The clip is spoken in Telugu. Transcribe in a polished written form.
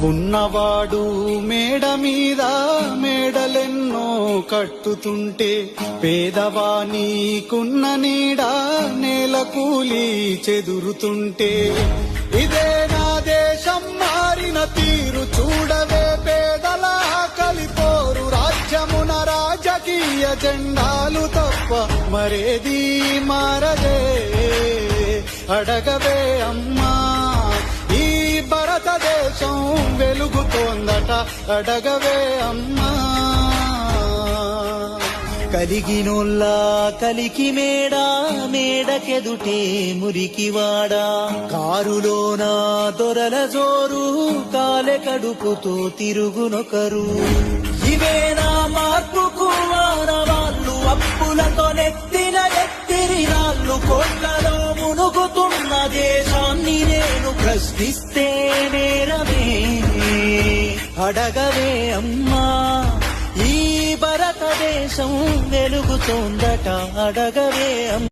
ఉన్నవాడు మేడ మీద మేడలెన్నో కట్టుతుంటే పేదవానికున్న నీడ నేల కూలి చెదురుతుంటే ఇదే నా దేశం మారిన తీరు చూడవే పేదల కలిపోరు రాజ్యమున రాజకీయ జెండాలు తప్ప మరేది మారదే అడగవే అమ్మా ఈ భారతదేశం వెలుగుతోందట అడగవే అమ్మా కలిగినోల్లా కలికి మేడా మేడకెదుటే మురికివాడా కారులోన దొరల జోరు కాలె కడుపుతో తిరుగునొకరు ఇవేనా మార్పుకు వాళ్ళు అప్పులతో నెత్తిన ఎత్తిరినాళ్ళు కోట్లలో మునుగుతున్న దేశాన్ని నేను ప్రశ్నిస్తే నేరమే అడగవే అమ్మా ఈ భారతదేశం వెలుగుతోందట అడగవే అమ్మా